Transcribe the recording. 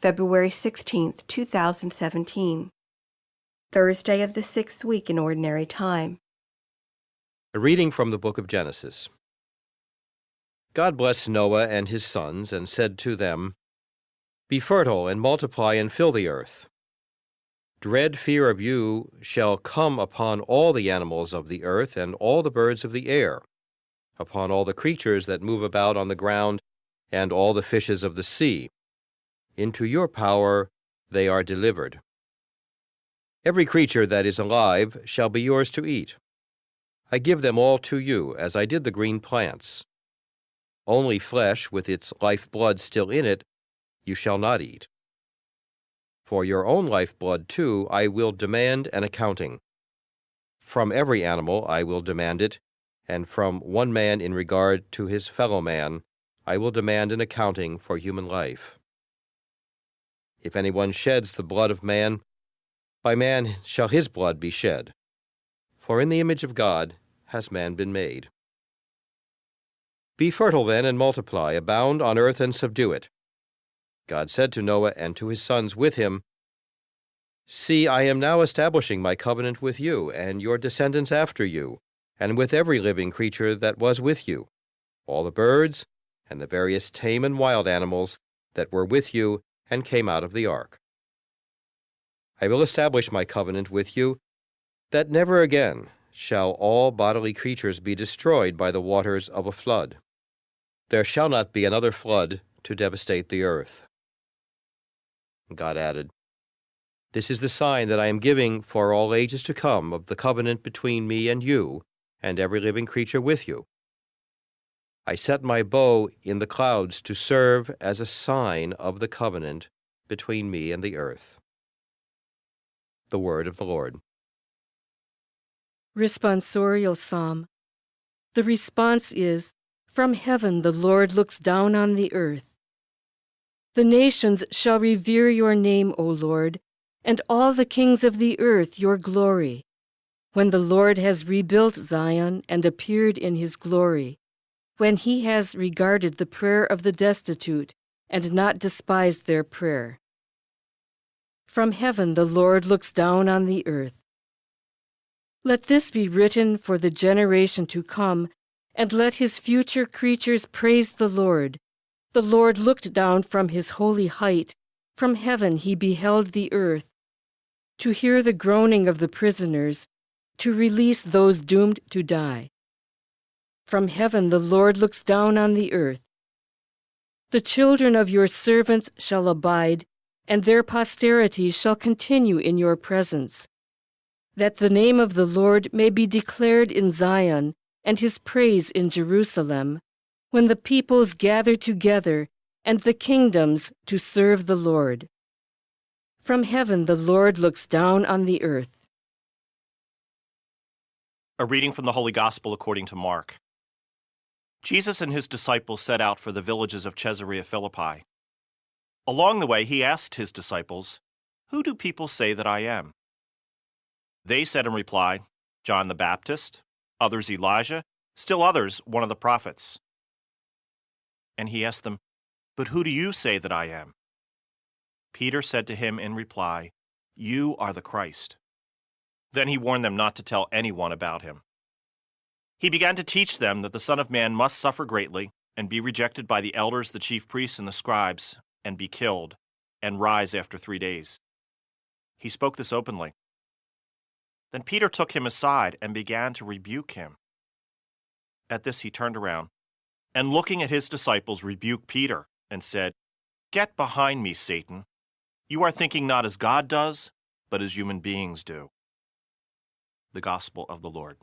February 16, 2017. Thursday of the 6th week in Ordinary Time. A reading from the book of Genesis. God blessed Noah and his sons and said to them, "Be fertile and multiply and fill the earth. Dread fear of you shall come upon all the animals of the earth and all the birds of the air, upon all the creatures that move about on the ground and all the fishes of the sea. Into your power they are delivered. Every creature that is alive shall be yours to eat. I give them all to you, as I did the green plants. Only flesh with its lifeblood still in it you shall not eat. For your own lifeblood, too, I will demand an accounting. From every animal I will demand it, and from one man in regard to his fellow man I will demand an accounting for human life. If anyone sheds the blood of man, by man shall his blood be shed. For in the image of God has man been made. Be fertile then and multiply, abound on earth and subdue it. God said to Noah and to his sons with him, See, I am now establishing my covenant with you and your descendants after you, and with every living creature that was with you, all the birds and the various tame and wild animals that were with you and came out of the ark. I will establish my covenant with you, that never again shall all bodily creatures be destroyed by the waters of a flood. There shall not be another flood to devastate the earth. God added, This is the sign that I am giving for all ages to come of the covenant between me and you and every living creature with you. I set my bow in the clouds to serve as a sign of the covenant between me and the earth. The word of the Lord. Responsorial Psalm. The response is, From heaven the Lord looks down on the earth. The nations shall revere your name, O Lord, and all the kings of the earth your glory, when the Lord has rebuilt Zion and appeared in his glory, when he has regarded the prayer of the destitute and not despised their prayer. From heaven the Lord looks down on the earth. Let this be written for the generation to come, and let his future creatures praise the Lord. The Lord looked down from his holy height. From heaven he beheld the earth, to hear the groaning of the prisoners, to release those doomed to die. From heaven the Lord looks down on the earth. The children of your servants shall abide, and their posterity shall continue in your presence, that the name of the Lord may be declared in Zion, and his praise in Jerusalem, when the peoples gather together, and the kingdoms to serve the Lord. From heaven the Lord looks down on the earth. A reading from the Holy Gospel according to Mark. Jesus and his disciples set out for the villages of Caesarea Philippi. Along the way he asked his disciples, Who do people say that I am? They said in reply, John the Baptist, others Elijah, still others one of the prophets. And he asked them, But who do you say that I am? Peter said to him in reply, You are the Christ. Then he warned them not to tell anyone about him. He began to teach them that the Son of Man must suffer greatly and be rejected by the elders, the chief priests, and the scribes, and be killed, and rise after 3 days. He spoke this openly. Then Peter took him aside and began to rebuke him. At this he turned around, and looking at his disciples, rebuked Peter, and said, Get behind me, Satan. You are thinking not as God does, but as human beings do. The Gospel of the Lord.